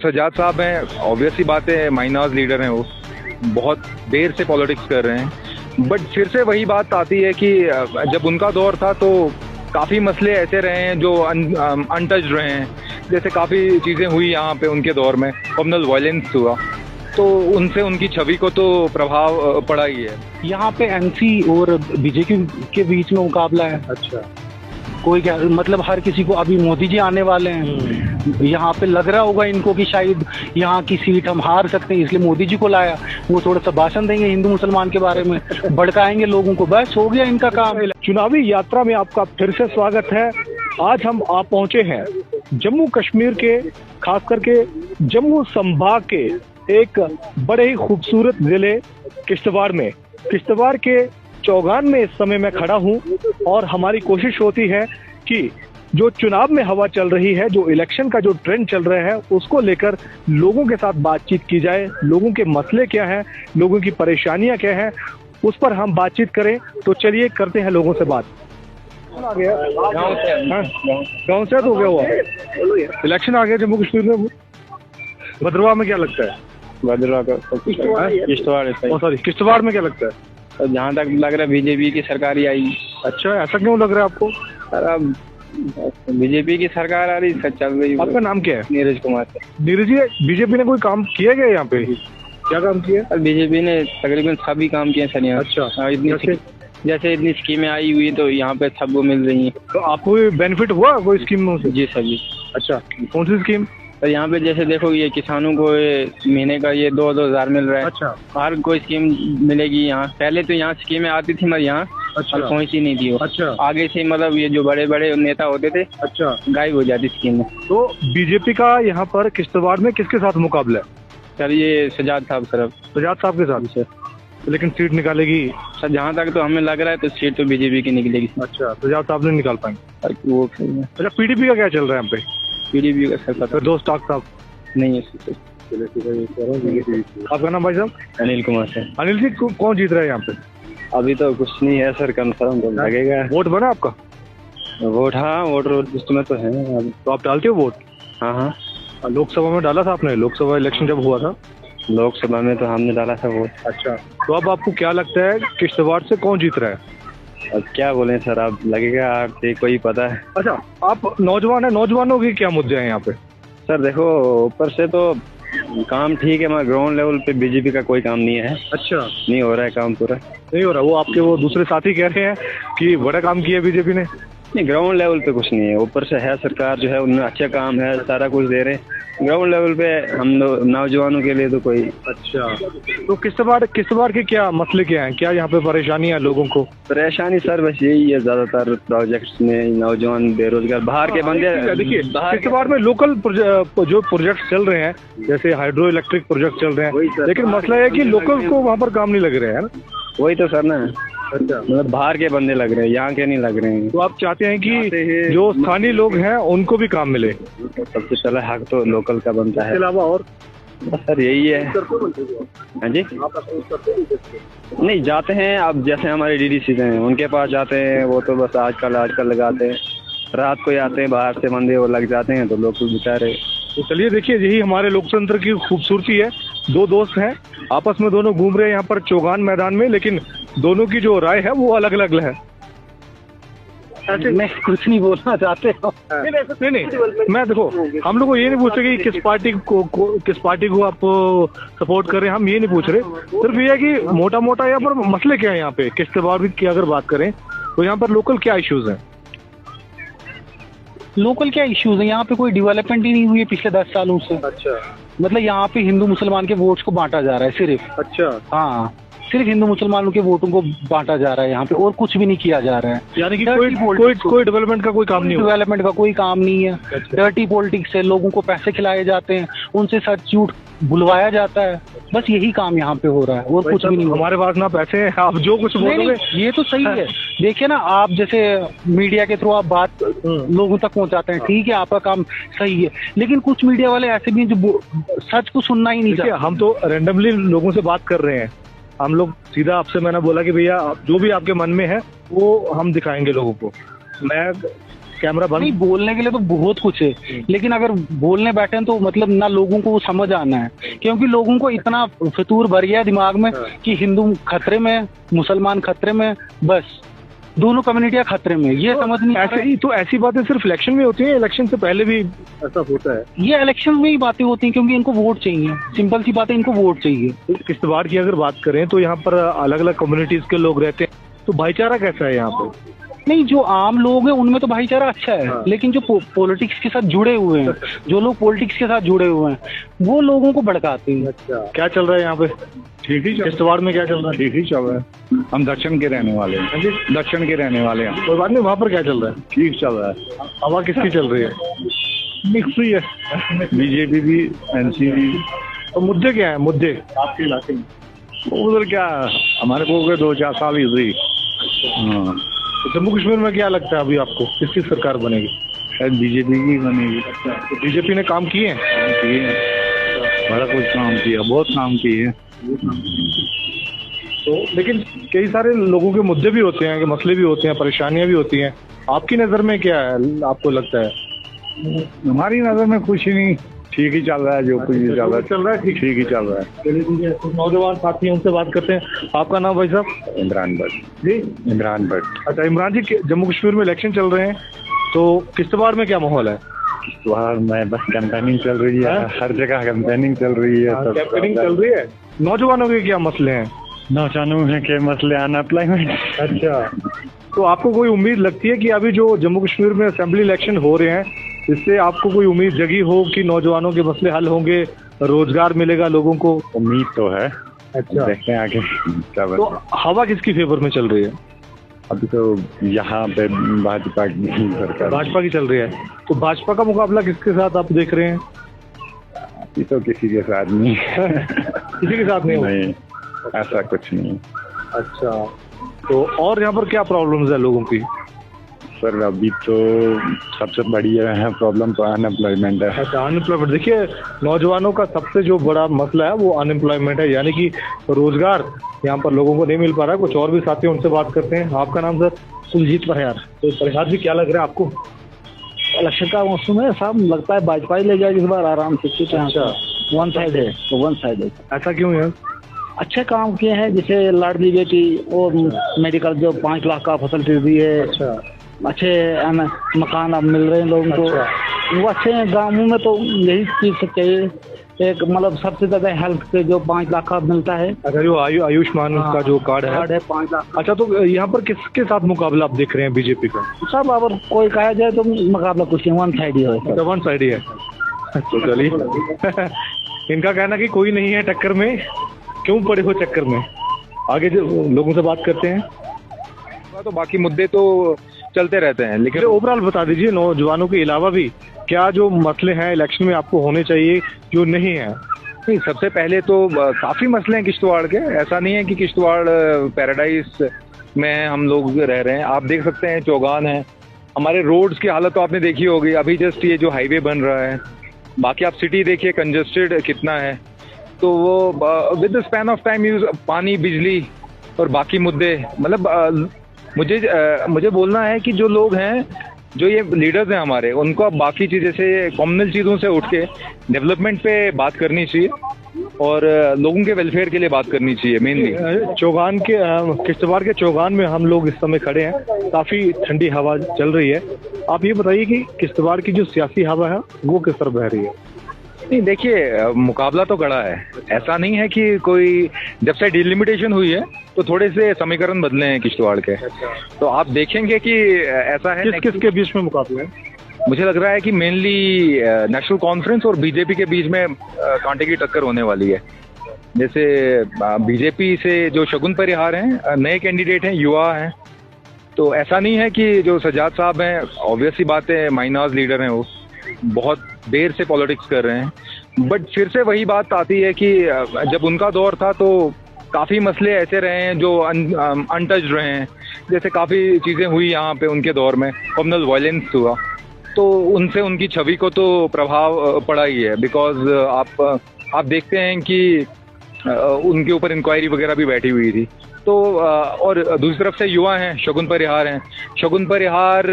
सजाद साहब हैं, ऑब्वियसली बात है, माइनॉर्स लीडर हैं, वो बहुत देर से पॉलिटिक्स कर रहे हैं। बट फिर से वही बात आती है कि जब उनका दौर था तो काफ़ी मसले ऐसे रहे हैं जो अनटच्ड रहे हैं। जैसे काफ़ी चीज़ें हुई यहाँ पे उनके दौर में, कम्युनल वायलेंस हुआ, तो उनसे उनकी छवि को तो प्रभाव पड़ा ही है। यहाँ पे एनसी और बीजेपी के बीच में मुकाबला है। अच्छा, कोई क्या मतलब हर किसी को, अभी मोदी जी आने वाले हैं, यहाँ पे लग रहा होगा इनको कि शायद यहाँ की सीट हम हार सकते हैं, इसलिए मोदी जी को लाया। वो थोड़ा सा भाषण देंगे हिंदू मुसलमान के बारे में, भड़काएंगे लोगों को, बस हो गया इनका काम। चुनावी यात्रा में आपका फिर से स्वागत है। आज हम आप पहुंचे हैं जम्मू कश्मीर के, खास करके जम्मू संभाग के एक बड़े ही खूबसूरत जिले किश्तवाड़ में। किश्तवाड़ के चौगान में इस समय मैं खड़ा हूं और हमारी कोशिश होती है कि जो चुनाव में हवा चल रही है, जो इलेक्शन का जो ट्रेंड चल रहा है, उसको लेकर लोगों के साथ बातचीत की जाए। लोगों के मसले क्या हैं, लोगों की परेशानियां क्या हैं, उस पर हम बातचीत करें। तो चलिए करते हैं लोगों से बात। आ गया गाँव से तो हो गया हुआ इलेक्शन आ गया जम्मू कश्मीर में। भद्रवाह में क्या लगता है? भद्रवाह का किश्तवाड़ में क्या लगता है? जहाँ तक लग रहा है बीजेपी की सरकार ही आई। अच्छा, ऐसा क्यों लग रहा है आपको? अब बीजेपी की सरकार आ रही, चल रही। आपका नाम क्या है? नीरज कुमार। नीरज जी, बीजेपी ने कोई काम किया गया यहाँ पे? क्या काम किया? बीजेपी ने तकरीबन सभी काम किए सर यहाँ। अच्छा, जैसे इतनी स्कीमें आई हुई तो यहाँ पे सबको मिल रही है। तो आपको बेनिफिट हुआ कोई स्कीम से? जी सर जी। अच्छा, कौन सी स्कीम? तो यहाँ पे जैसे देखो, ये किसानों को महीने का ये 2,000 मिल रहा है। अच्छा, हर कोई स्कीम मिलेगी यहाँ। पहले तो यहाँ स्कीमें आती थी मगर यहाँ पहुँची नहीं थी वो। अच्छा, आगे से मतलब ये जो बड़े बड़े नेता होते थे, अच्छा, गायब हो जाती स्कीम में। तो बीजेपी का यहाँ पर किश्तवाड़ में किसके साथ मुकाबला है? सर ये सजाद साहब सर। सजाद साहब के साथ सर। लेकिन सीट निकालेगी सर, जहाँ तक तो हमें लग रहा है तो सीट तो बीजेपी की निकलेगी। अच्छा, सजाद साहब नहीं निकाल पाएंगे वो। अच्छा, पीडीपी का क्या चल रहा है यहाँ पे? पीडीपी का सर दोस्त साहब नहीं है। आपका नाम भाई साहब? अनिल कुमार सर। अनिल जी, कौन जीत रहा है यहाँ पे? अभी तो कुछ नहीं है सर, कंफर्म तो लगेगा। वोट बना आपका? वोट, हाँ, वोट लिस्ट में तो है। तो आप डालते हो वोट? हाँ हाँ, लोकसभा में डाला था आपने? लोकसभा इलेक्शन जब हुआ था लोकसभा में तो हमने डाला था वोट। अच्छा, तो अब आपको क्या लगता है किश्तवाड़ से कौन जीत रहा है? अब क्या बोले सर, आप लगेगा आपको कोई पता है। अच्छा, आप नौजवान है, नौजवानों की क्या मुद्दे हैं यहाँ पे? सर देखो, ऊपर से तो काम ठीक है मगर ग्राउंड लेवल पे बीजेपी का कोई काम नहीं है। अच्छा, नहीं हो रहा है काम, पूरा नहीं हो रहा। वो आपके वो दूसरे साथी कह रहे हैं कि बड़ा काम किया बीजेपी ने। नहीं, ग्राउंड लेवल पे कुछ नहीं है। ऊपर से है सरकार जो है, उन्हें अच्छा काम है, सारा कुछ दे रहे हैं। ग्राउंड लेवल पे हम नौजवानों के लिए तो कोई। अच्छा, तो किश्तवाड़ के क्या मसले क्या हैं? क्या यहाँ पे परेशानी है लोगों को? परेशानी सर बस यही है, ज्यादातर प्रोजेक्ट्स में नौजवान बेरोजगार बाहर के बंदे। देखिए, किश्तवाड़ में लोकल जो प्रोजेक्ट चल रहे हैं, जैसे हाइड्रो इलेक्ट्रिक प्रोजेक्ट चल रहे हैं, लेकिन मसला है कि लोकल को वहाँ पर काम नहीं लग रहे हैं ना। वही तो सर ना। अच्छा, मतलब बाहर के बंदे लग रहे हैं, यहाँ के नहीं लग रहे हैं। तो आप चाहते हैं कि जो स्थानीय लोग हैं उनको भी काम मिले? सबसे पहला हक तो लोकल का बनता है। इसके अलावा और बस सर यही है। हाँ जी, नहीं जाते हैं। अब जैसे हमारे डीडीसी हैं, उनके पास जाते हैं, वो तो बस आजकल लगाते हैं। रात को आते हैं बाहर से बंदे, वो लग जाते हैं तो लोग तो बेचारे। तो चलिए देखिए, यही हमारे लोकतंत्र की खूबसूरती है। दो दोस्त हैं, आपस में दोनों घूम रहे हैं यहाँ पर चौगान मैदान में, लेकिन दोनों की जो राय है वो अलग अलग है। मैं कुछ नहीं बोलना चाहते। नहीं, मैं देखो, हम लोग को ये नहीं पूछ रहे कि किस पार्टी को आप सपोर्ट कर रहे हैं, हम ये नहीं पूछ रहे। सिर्फ ये है कि मोटा मोटा यहाँ पर मसले क्या है। यहाँ पे किश्तवाड़ की अगर बात करें तो यहाँ पर लोकल क्या इश्यूज हैं? लोकल क्या इश्यूज है? यहाँ पे कोई डेवलपमेंट ही नहीं हुई है पिछले 10 सालों से। अच्छा, मतलब यहाँ पे हिंदू मुसलमान के वोट्स को बांटा जा रहा है सिर्फ। अच्छा, हाँ, सिर्फ हिंदू मुसलमानों के वोटों को बांटा जा रहा है यहाँ पे, और कुछ भी नहीं किया जा रहा है। यानी कि कोई डेवलपमेंट का कोई काम नहीं, डेवलपमेंट का कोई काम नहीं है। डर्टी पॉलिटिक्स है, लोगों को पैसे खिलाए जाते हैं, उनसे सच झूठ बुलवाया जाता है, बस यही काम यहाँ पे हो रहा है और कुछ भी नहीं। हमारे पास ना पैसे हैं, आप जो कुछ बोलोगे ये तो सही है। देखिए ना, आप जैसे मीडिया के थ्रू आप बात लोगों तक पहुँचाते हैं, ठीक है, आपका काम सही है, लेकिन कुछ मीडिया वाले ऐसे भी हैं जो सच को सुनना ही नहीं चाहते। हम तो रैंडमली लोगों से बात कर रहे हैं। हम लोग सीधा आपसे, मैंने बोला कि भैया जो भी आपके मन में है वो हम दिखाएंगे लोगों को। मैं कैमरा बंद? नहीं, बोलने के लिए तो बहुत कुछ है, लेकिन अगर बोलने बैठे हैं तो मतलब ना लोगों को वो समझ आना है, क्योंकि लोगों को इतना फितूर भर गया दिमाग में कि हिंदू खतरे में, मुसलमान खतरे में, बस दोनों कम्युनिटियां खतरे में, ये समझ नहीं आ रहा ऐसे है। ही तो ऐसी बातें सिर्फ इलेक्शन में होती हैं, इलेक्शन से पहले भी ऐसा होता है? ये इलेक्शन में ही बातें होती हैं, क्योंकि इनको वोट चाहिए, सिंपल सी बात है, इनको वोट चाहिए। किश्तवाड़ की अगर बात करें तो यहाँ पर अलग अलग कम्युनिटीज के लोग रहते हैं, तो भाईचारा कैसा है यहाँ पे? नहीं, जो आम लोग हैं उनमें तो भाईचारा अच्छा है, हाँ। लेकिन जो पॉलिटिक्स के साथ जुड़े हुए हैं, जो लोग पॉलिटिक्स के साथ जुड़े हुए हैं, वो लोगों को भड़काते हैं। अच्छा, क्या चल रहा है यहाँ पे? ठीक ही किश्तवाड़ में क्या चल रहा है? ठीक ही चल रहा है। हम दक्षिण के रहने वाले हैं। दक्षिण के रहने वाले हैं। कोई बात नहीं, वहाँ पर क्या चल रहा है? ठीक चल रहा है। हवा किसकी चल रही है? मिक्स हुई है, बीजेपी भी, एनसी भी। तो मुद्दे क्या है, मुद्दे आपके इलाके में? उधर क्या, हमारे को हो गए 2-4 साल इधर ही। हाँ, तो जम्मू कश्मीर में क्या लगता है अभी आपको, किसकी सरकार बनेगी? शायद बीजेपी की बनेगी। तो बीजेपी ने काम किए हैं? किए, बड़ा कुछ काम किया, बहुत काम किए। तो लेकिन कई सारे लोगों के मुद्दे भी होते हैं, मसले भी होते हैं, परेशानियां भी होती हैं। आपकी नज़र में क्या है, आपको लगता है? हमारी नज़र में कुछ ही नहीं, ठीक ही चल रहा है, जो कुछ भी चल रहा है ठीक ही चल रहा है। नौजवान साथी हैं, उनसे बात करते हैं। आपका नाम भाई साहब? इमरान भट्ट जी, इमरान भट्ट। अच्छा इमरान जी, जम्मू कश्मीर में इलेक्शन चल रहे हैं, तो किश्तवाड़ में क्या माहौल है? वहाँ में बस कैंपेनिंग चल रही है, हर जगह कैंपेनिंग चल रही है। कैंपेनिंग चल रही है। नौजवानों के क्या मसले हैं? नौजवानों के मसले, अनएम्प्लॉयमेंट। अच्छा, तो आपको कोई उम्मीद लगती है कि अभी जो जम्मू कश्मीर में असेंबली इलेक्शन हो रहे हैं, इससे आपको कोई उम्मीद जगी हो कि नौजवानों के मसले हल होंगे, रोजगार मिलेगा लोगों को? उम्मीद तो है। अच्छा, देखते हैं आगे क्या तो बनता है। हवा किसकी फेवर में चल रही है? अभी तो यहाँ पे भाजपा की सरकार, भाजपा की चल रही है। तो भाजपा का मुकाबला किसके साथ आप देख रहे हैं? अभी तो किसी के साथ नहीं। किसी के साथ नहीं हो? नहीं, ऐसा कुछ नहीं। अच्छा, तो और यहाँ पर क्या प्रॉब्लम्स है लोगों की? सर अभी तो सबसे बड़ी है प्रॉब्लम तो अनएम्प्लॉयमेंट है। अच्छा, अनएम्प्लॉयमेंट। देखिए, नौजवानों का सबसे जो बड़ा मसला है वो अनएम्प्लॉयमेंट है, यानी कि रोजगार यहाँ पर लोगों को नहीं मिल पा रहा है। कुछ और भी साथी हैं, उनसे बात करते हैं। आपका नाम सर? कुलजीत परिहार। तो परिहार जी, क्या लग रहा है आपको? इलेक्शन का मौसम है, साहब लगता है भाजपा ही ले जाएगी इस बार आराम से। अच्छा, वन साइड है, तो वन साइड है। ऐसा क्यों है? अच्छे काम किए हैं, जैसे लाडली बेटी और मेडिकल जो 5 लाख का फैसिलिटी दी है, अच्छा, अच्छे मकान अब मिल रहे हैं लोगों को, वो अच्छे हैं। गाँवों में तो यही चीज से चाहिए, एक मतलब सबसे ज्यादा हेल्थ के जो 5 लाख का मिलता है। अच्छा, जो आयुष्मान का जो कार्ड है 5 लाख। अच्छा, तो यहाँ पर किसके साथ मुकाबला आप देख रहे हैं बीजेपी का? सब अगर कोई कहा जाए तो मुकाबला कुछ नहीं, वन साइड ही है। वन साइड ही है। तो चलिए, इनका कहना कि कोई नहीं है टक्कर में, क्यों पड़े हो चक्कर में। आगे जो लोगों से बात करते हैं। तो बाकी मुद्दे तो चलते रहते हैं, लेकिन ओवरऑल बता दीजिए, नौजवानों के अलावा भी क्या जो मसले हैं इलेक्शन में आपको होने चाहिए जो नहीं है? नहीं, सबसे पहले तो काफी मसले हैं किश्तवाड़ के। ऐसा नहीं है कि किश्तवाड़ पैराडाइज में हम लोग रह रहे हैं। आप देख सकते हैं चौगान है, हमारे रोड्स की हालत तो आपने देखी होगी। अभी जस्ट ये जो हाईवे बन रहा है, बाकी आप सिटी देखिए कंजेस्टेड कितना है। तो वो with the span of time use पानी, बिजली और बाकी मुद्दे, मतलब मुझे बोलना है कि जो लोग हैं, जो ये लीडर्स हैं हमारे, उनको अब बाकी चीज़ें से, कॉमनल चीज़ों से उठ के डेवलपमेंट पे बात करनी चाहिए और लोगों के वेलफेयर के लिए बात करनी चाहिए मेनली। चौगान के किश्तवाड़ के चौगान में हम लोग इस समय खड़े हैं, काफ़ी ठंडी हवा चल रही है। आप ये बताइए कि किश्तवाड़ की जो सियासी हवा है वो किस तरफ बह रही है? नहीं, देखिए मुकाबला तो कड़ा है। ऐसा नहीं है कि कोई, जब से डिलिमिटेशन हुई है तो थोड़े से समीकरण बदले हैं किश्तवाड़ के। तो आप देखेंगे कि ऐसा है। किसके बीच में मुकाबला है? मुझे लग रहा है कि मेनली नेशनल कॉन्फ्रेंस और बीजेपी के बीच में कांटे की टक्कर होने वाली है। जैसे बीजेपी से जो शगुन परिहार हैं, नए कैंडिडेट हैं, युवा हैं, तो ऐसा नहीं है कि जो सजाद साहब हैं, ऑब्वियस सी बात है, माइनॉर्स लीडर हैं, वो बहुत देर से पॉलिटिक्स कर रहे हैं। बट फिर से वही बात आती है कि जब उनका दौर था तो काफ़ी मसले ऐसे रहे हैं जो अनटच्ड रहे हैं। जैसे काफ़ी चीज़ें हुई यहाँ पे उनके दौर में, कम्युनल वायलेंस हुआ, तो उनसे उनकी छवि को तो प्रभाव पड़ा ही है। बिकॉज आप देखते हैं कि उनके ऊपर इंक्वायरी वगैरह भी बैठी हुई थी। तो और दूसरी तरफ से युवा हैं, शगुन परिहार हैं। शगुन परिहार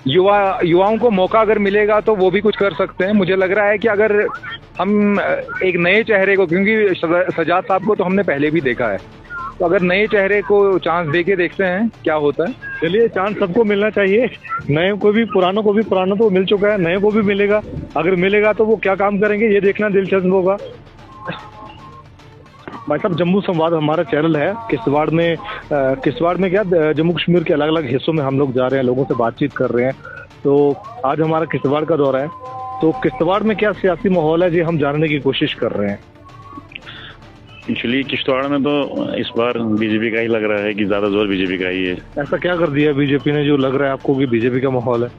युवाओं को मौका अगर मिलेगा तो वो भी कुछ कर सकते हैं। मुझे लग रहा है कि अगर हम एक नए चेहरे को, क्योंकि सजाद साहब को तो हमने पहले भी देखा है, तो अगर नए चेहरे को चांस दे के देखते हैं क्या होता है। चलिए, चांस सबको मिलना चाहिए, नए को भी, पुरानों को भी। पुराना तो मिल चुका है, नए को भी मिलेगा। अगर मिलेगा तो वो क्या काम करेंगे ये देखना दिलचस्प होगा। भाई साहब, जम्मू संवाद हमारा चैनल है। किश्तवाड़ में क्या, जम्मू कश्मीर के अलग अलग हिस्सों में हम लोग जा रहे हैं, लोगों से बातचीत कर रहे हैं। तो आज हमारा किश्तवाड़ का दौरा है। तो किश्तवाड़ में क्या सियासी माहौल है जी, हम जानने की कोशिश कर रहे हैं। एक्चुअली किश्तवाड़ में तो इस बार बीजेपी का ही लग रहा है कि ज्यादा जोर बीजेपी का ही है। ऐसा क्या कर दिया बीजेपी ने जो लग रहा है आपको कि बीजेपी का माहौल है?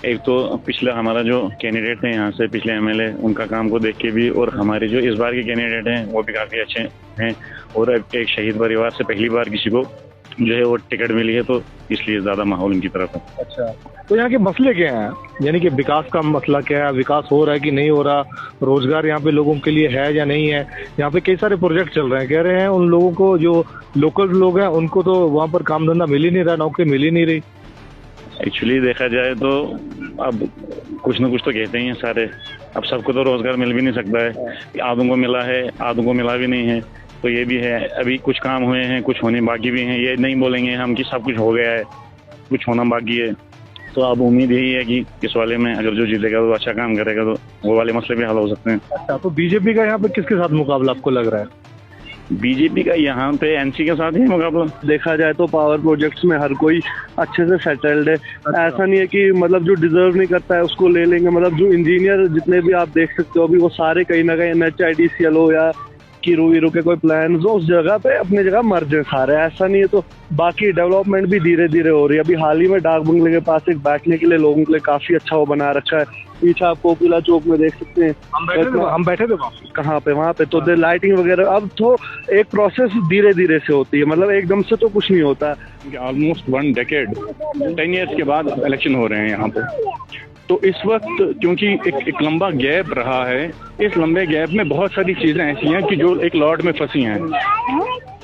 एक तो पिछले हमारा जो कैंडिडेट थे यहाँ से, पिछले एमएलए, उनका काम को देख के भी, और हमारे जो इस बार के कैंडिडेट हैं वो भी काफी अच्छे हैं। और एक शहीद परिवार से पहली बार किसी को जो है वो टिकट मिली है, तो इसलिए ज्यादा माहौल उनकी तरफ है। अच्छा, तो यहाँ के मसले क्या हैं? यानी कि विकास का मसला क्या है, विकास हो रहा है कि नहीं हो रहा, रोजगार यहाँ पे लोगों के लिए है या नहीं है? यहाँ पे कई सारे प्रोजेक्ट चल रहे हैं, कह रहे हैं उन लोगों को, जो लोकल लोग हैं उनको तो वहाँ पर काम धंधा मिल ही नहीं रहा, नौकरी मिल ही नहीं रही। एक्चुअली देखा जाए तो अब कुछ न कुछ तो कहते ही हैं सारे, अब सबको तो रोजगार मिल भी नहीं सकता है। आधों को मिला है, आधों को मिला भी नहीं है, तो ये भी है। अभी कुछ काम हुए हैं, कुछ होने बाकी भी हैं। ये नहीं बोलेंगे हम कि सब कुछ हो गया है, कुछ होना बाकी है। तो अब उम्मीद यही है कि इस वाले में अगर जो जीतेगा तो अच्छा काम करेगा, तो वो वाले मसले भी हल हो सकते हैं। अच्छा, तो बीजेपी का यहाँ पे किसके साथ मुकाबला आपको लग रहा है? बीजेपी का यहाँ पे एनसी के साथ ही मुकाबला। देखा जाए तो पावर प्रोजेक्ट्स में हर कोई अच्छे से सेटल्ड है। ऐसा नहीं है कि मतलब जो डिजर्व नहीं करता है उसको ले लेंगे। मतलब जो इंजीनियर जितने भी आप देख सकते हो अभी, वो सारे कहीं ना कहीं NHIDCL हो या कीरू वीरू के कोई प्लान हो, उस जगह पे अपनी जगह मर्ज है सारे। ऐसा नहीं है। तो बाकी डेवलपमेंट भी धीरे धीरे हो रही है। अभी हाल ही में डाक बंगले के पास एक बैठने के लिए लोगों के लिए काफी अच्छा वो बना रखा है। पीछे आप कोकिला चौक में देख सकते हैं, हम बैठे थे कहाँ पे, वहाँ पे तो लाइटिंग वगैरह। अब तो एक प्रोसेस धीरे धीरे से होती है, मतलब एकदम से तो कुछ नहीं होता। ऑलमोस्ट 1 डेकेड 10 ईयर्स के बाद इलेक्शन हो रहे हैं यहाँ पे। तो इस वक्त क्योंकि एक लंबा गैप रहा है, इस लंबे गैप में बहुत सारी चीज़ें ऐसी हैं कि जो एक लॉट में फंसी हैं।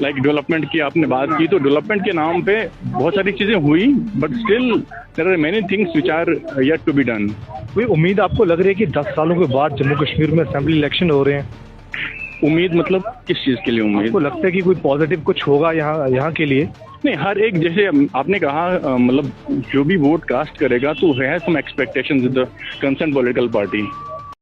लाइक डेवलपमेंट की आपने बात की, तो डेवलपमेंट के नाम पे बहुत सारी चीज़ें हुई, but still there are many things which are yet to be done. कोई उम्मीद आपको लग रही है कि 10 सालों के बाद जम्मू कश्मीर में असेंबली इलेक्शन हो रहे हैं? उम्मीद मतलब किस चीज़ के लिए उम्मीद? आपको लगता है कि कोई पॉजिटिव कुछ होगा यहाँ के लिए? नहीं, हर एक, जैसे आपने कहा, मतलब जो भी वोट कास्ट करेगा तो has some expectations with the concern political party.